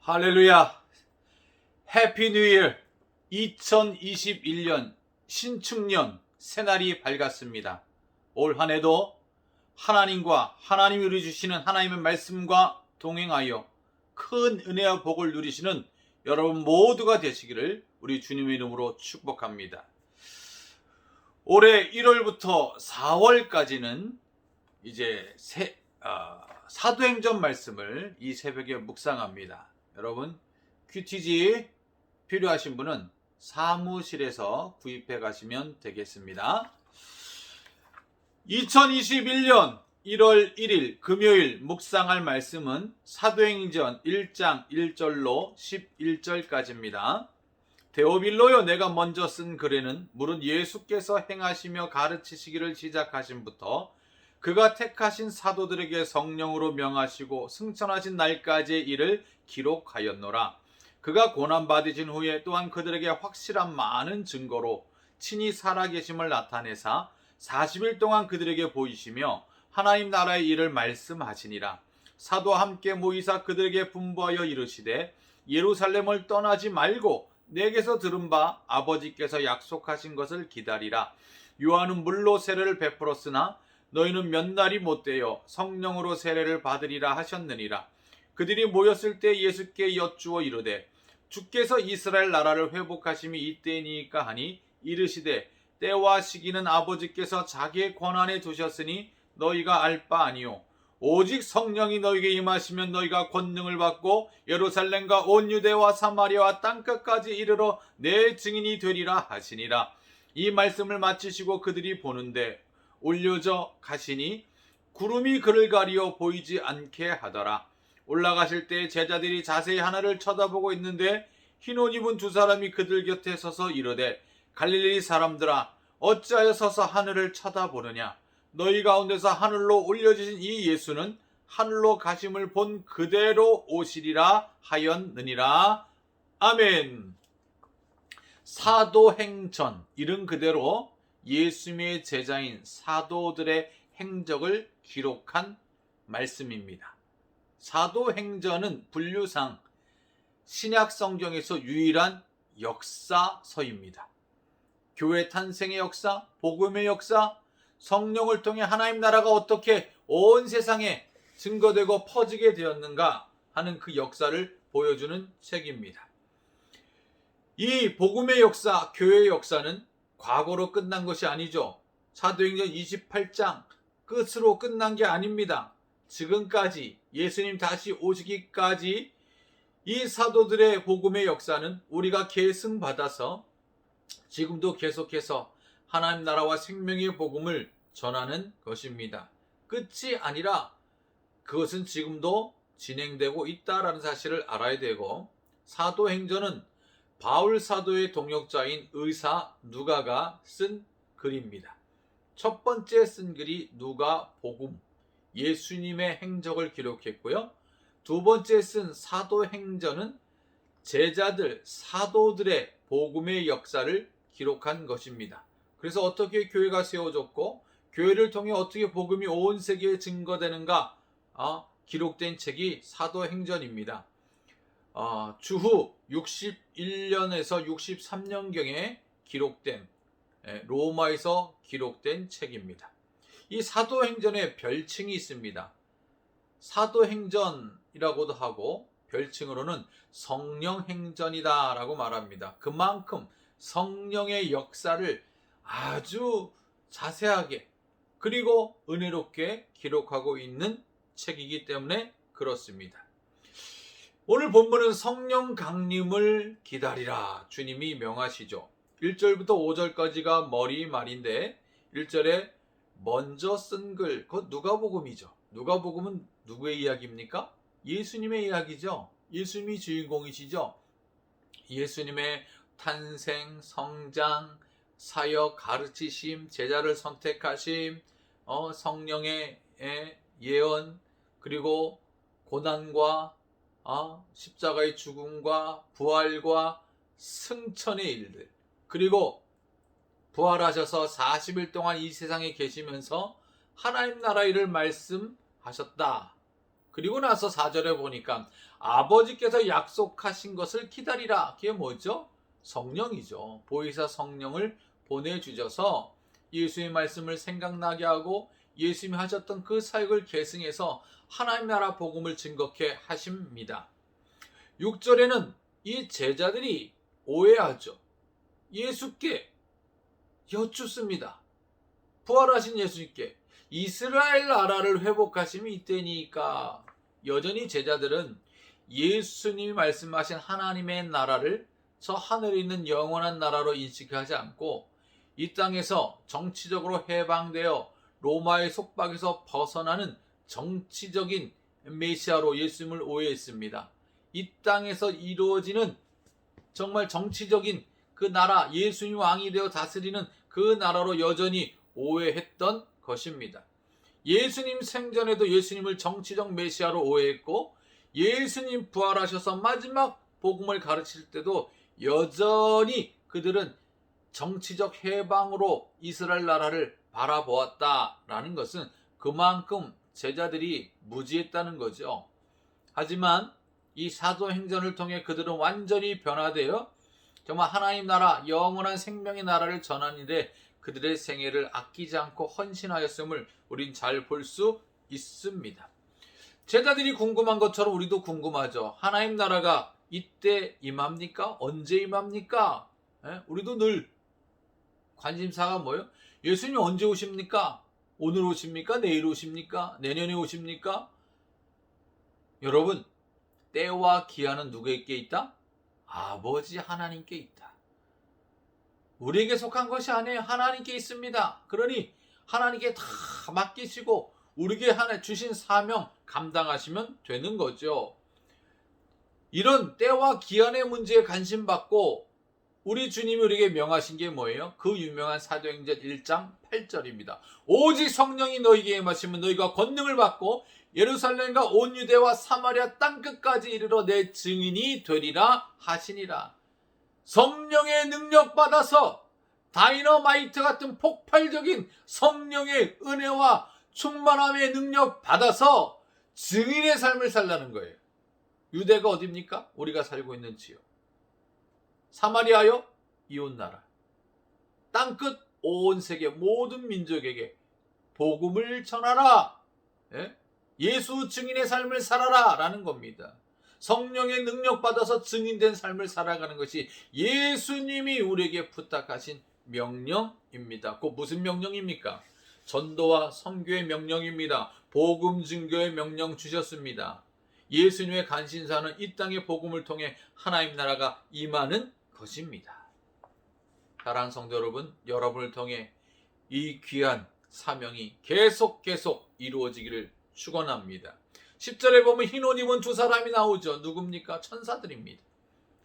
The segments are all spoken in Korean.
할렐루야. 해피 뉴 이어. 2021년 신축년 새날이 밝았습니다. 올 한 해도 하나님과 하나님이 우리 주시는 하나님의 말씀과 동행하여 큰 은혜와 복을 누리시는 여러분 모두가 되시기를 우리 주님의 이름으로 축복합니다. 올해 1월부터 4월까지는 이제 사도행전 말씀을 이 새벽에 묵상합니다. 여러분 큐티지 필요하신 분은 사무실에서 구입해 가시면 되겠습니다. 2021년 1월 1일 금요일 묵상할 말씀은 사도행전 1장 1절로 11절까지입니다. 데오빌로요, 내가 먼저 쓴 글에는 무릇 예수께서 행하시며 가르치시기를 시작하신부터 그가 택하신 사도들에게 성령으로 명하시고 승천하신 날까지의 일을 기록하였노라. 그가 고난받으신 후에 또한 그들에게 확실한 많은 증거로 친히 살아계심을 나타내사 40일 동안 그들에게 보이시며 하나님 나라의 일을 말씀하시니라. 사도와 함께 모이사 그들에게 분부하여 이르시되 예루살렘을 떠나지 말고 내게서 들은 바 아버지께서 약속하신 것을 기다리라. 요한은 물로 세례를 베풀었으나 너희는 몇 날이 못되어 성령으로 세례를 받으리라 하셨느니라. 그들이 모였을 때 예수께 여쭈어 이르되 주께서 이스라엘 나라를 회복하심이 이때이니까 하니 이르시되 때와 시기는 아버지께서 자기의 권한에 두셨으니 너희가 알 바 아니요 오직 성령이 너희에게 임하시면 너희가 권능을 받고 예루살렘과 온 유대와 사마리아와 땅끝까지 이르러 내 증인이 되리라 하시니라. 이 말씀을 마치시고 그들이 보는데 올려져 가시니 구름이 그를 가리어 보이지 않게 하더라. 올라가실 때 제자들이 자세히 하늘을 쳐다보고 있는데 흰 옷 입은 두 사람이 그들 곁에 서서 이르되 갈릴리 사람들아 어찌하여 서서 하늘을 쳐다보느냐. 너희 가운데서 하늘로 올려지신 이 예수는 하늘로 가심을 본 그대로 오시리라 하였느니라. 아멘. 사도행전, 이른 그대로 예수님의 제자인 사도들의 행적을 기록한 말씀입니다. 사도행전은 분류상 신약 성경에서 유일한 역사서입니다. 교회 탄생의 역사, 복음의 역사, 성령을 통해 하나님 나라가 어떻게 온 세상에 증거되고 퍼지게 되었는가 하는 그 역사를 보여주는 책입니다. 이 복음의 역사, 교회의 역사는 과거로 끝난 것이 아니죠. 사도행전 28장 끝으로 끝난 게 아닙니다. 지금까지 예수님 다시 오시기까지 이 사도들의 복음의 역사는 우리가 계승받아서 지금도 계속해서 하나님 나라와 생명의 복음을 전하는 것입니다. 끝이 아니라 그것은 지금도 진행되고 있다라는 사실을 알아야 되고, 사도행전은 바울 사도의 동역자인 의사 누가가 쓴 글입니다. 첫 번째 쓴 글이 누가복음, 예수님의 행적을 기록했고요. 두 번째 쓴 사도행전은 제자들, 사도들의 복음의 역사를 기록한 것입니다. 그래서 어떻게 교회가 세워졌고 교회를 통해 어떻게 복음이 온 세계에 증거되는가 기록된 책이 사도행전입니다. 주후 61년에서 63년경에 기록된, 로마에서 기록된 책입니다. 이 사도행전에 별칭이 있습니다. 사도행전이라고도 하고 별칭으로는 성령행전이다 라고 말합니다. 그만큼 성령의 역사를 아주 자세하게 그리고 은혜롭게 기록하고 있는 책이기 때문에 그렇습니다. 오늘 본문은 성령 강림을 기다리라 주님이 명하시죠. 1절부터 5절까지가 머리 말인데 1절에 먼저 쓴 글, 그것 누가복음이죠. 누가복음은 누구의 이야기입니까? 예수님의 이야기죠. 예수님이 주인공이시죠. 예수님의 탄생, 성장, 사역, 가르치심, 제자를 선택하심, 성령의 예언, 그리고 고난과 십자가의 죽음과 부활과 승천의 일들, 그리고 부활하셔서 40일 동안 이 세상에 계시면서 하나님 나라 일을 말씀하셨다. 그리고 나서 4절에 보니까 아버지께서 약속하신 것을 기다리라. 그게 뭐죠? 성령이죠. 보혜사 성령을 보내주셔서 예수의 말씀을 생각나게 하고 예수님이 하셨던 그 사역을 계승해서 하나님 나라 복음을 증거케 하십니다. 6절에는 이 제자들이 오해하죠. 예수께 여쭙습니다. 부활하신 예수님께 이스라엘 나라를 회복하심이 이때니까. 여전히 제자들은 예수님이 말씀하신 하나님의 나라를 저 하늘에 있는 영원한 나라로 인식하지 않고 이 땅에서 정치적으로 해방되어 로마의 속박에서 벗어나는 정치적인 메시아로 예수님을 오해했습니다. 이 땅에서 이루어지는 정말 정치적인 그 나라, 예수님 왕이 되어 다스리는 그 나라로 여전히 오해했던 것입니다. 예수님 생전에도 예수님을 정치적 메시아로 오해했고, 예수님 부활하셔서 마지막 복음을 가르칠 때도 여전히 그들은 정치적 해방으로 이스라엘 나라를 바라보았다라는 것은 그만큼 제자들이 무지했다는 거죠. 하지만 이 사도행전을 통해 그들은 완전히 변화되어 정말 하나님 나라, 영원한 생명의 나라를 전하는 일에 그들의 생애를 아끼지 않고 헌신하였음을 우린 잘 볼 수 있습니다. 제자들이 궁금한 것처럼 우리도 궁금하죠. 하나님 나라가 이때 임합니까? 언제 임합니까? 우리도 늘 관심사가 뭐예요? 예수님 언제 오십니까? 오늘 오십니까? 내일 오십니까? 내년에 오십니까? 여러분, 때와 기한은 누구에게 있다? 아버지 하나님께 있다. 우리에게 속한 것이 아니에요. 하나님께 있습니다. 그러니 하나님께 다 맡기시고 우리에게 주신 사명 감당하시면 되는 거죠. 이런 때와 기한의 문제에 관심 받고 우리 주님이 우리에게 명하신 게 뭐예요? 그 유명한 사도행전 1장 8절입니다. 오직 성령이 너희에게 임하시면 너희가 권능을 받고 예루살렘과 온 유대와 사마리아 땅끝까지 이르러 내 증인이 되리라 하시니라. 성령의 능력 받아서 다이너마이트 같은 폭발적인 성령의 은혜와 충만함의 능력 받아서 증인의 삶을 살라는 거예요. 유대가 어디입니까? 우리가 살고 있는 지역. 사마리아요? 이웃나라. 땅끝 온 세계 모든 민족에게 복음을 전하라. 예수 증인의 삶을 살아라 라는 겁니다. 성령의 능력 받아서 증인된 삶을 살아가는 것이 예수님이 우리에게 부탁하신 명령입니다. 그 무슨 명령입니까? 전도와 선교의 명령입니다. 복음 증거의 명령 주셨습니다. 예수님의 간신사는 이 땅의 복음을 통해 하나님 나라가 임하는 것입니다. 사랑하는 성도 여러분, 여러분을 통해 이 귀한 사명이 계속 이루어지기를 축원합니다. 10절에 보면 흰 옷 입은 두 사람이 나오죠. 누굽니까? 천사들입니다.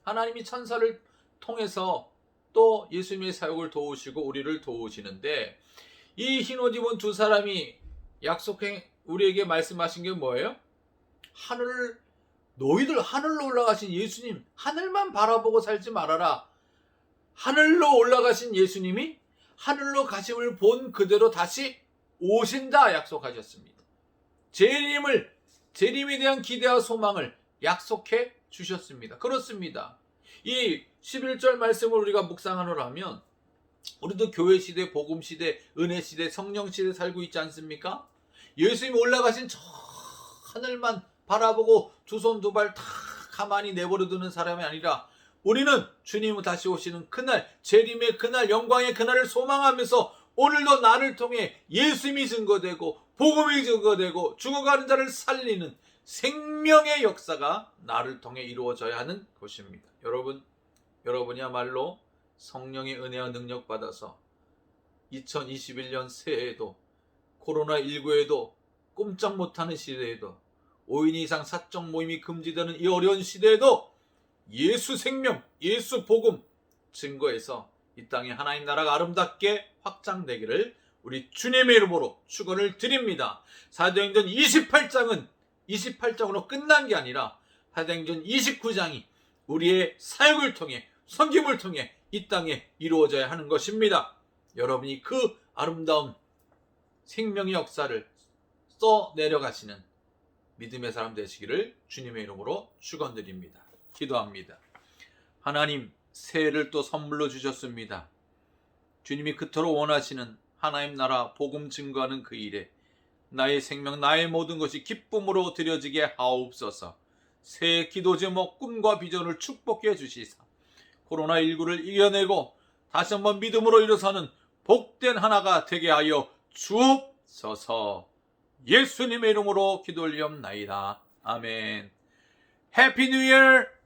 하나님이 천사를 통해서 또 예수님의 사역을 도우시고 우리를 도우시는데, 이 흰 옷 입은 두 사람이 우리에게 말씀하신 게 뭐예요? 너희들 하늘로 올라가신 예수님, 하늘만 바라보고 살지 말아라. 하늘로 올라가신 예수님이 하늘로 가심을 본 그대로 다시 오신다 약속하셨습니다. 재림에 대한 기대와 소망을 약속해 주셨습니다. 그렇습니다. 이 11절 말씀을 우리가 묵상하노라 하면 우리도 교회 시대, 복음 시대, 은혜 시대, 성령 시대 살고 있지 않습니까? 예수님이 올라가신 저 하늘만 바라보고 두 손 두 발 다 가만히 내버려두는 사람이 아니라 우리는 주님이 다시 오시는 그날, 재림의 그날, 영광의 그날을 소망하면서 오늘도 나를 통해 예수님이 증거되고 복음이 증거되고 죽어가는 자를 살리는 생명의 역사가 나를 통해 이루어져야 하는 것입니다. 여러분이야말로 성령의 은혜와 능력 받아서 2021년 새해에도 코로나19에도 꼼짝 못하는 시대에도 5인 이상 사적 모임이 금지되는 이 어려운 시대에도 예수 생명, 예수 복음 증거해서 이 땅에 하나님 나라가 아름답게 확장되기를 우리 주님의 이름으로 축원을 드립니다. 사도행전 28장은 28장으로 끝난 게 아니라 사도행전 29장이 우리의 사역을 통해 섬김을 통해 이 땅에 이루어져야 하는 것입니다. 여러분이 그 아름다운 생명의 역사를 써 내려가시는 믿음의 사람 되시기를 주님의 이름으로 축원드립니다. 기도합니다. 하나님, 새해를 또 선물로 주셨습니다. 주님이 그토록 원하시는 하나님 나라 복음 증거하는 그 일에 나의 생명, 나의 모든 것이 기쁨으로 드려지게 하옵소서. 새해 기도 제목, 꿈과 비전을 축복해 주시사 코로나19를 이겨내고 다시 한번 믿음으로 일어서는 복된 하나가 되게 하여 주옵소서. 예수님의 이름으로 기도 올리옵나이다. 아멘. 해피 뉴 이어!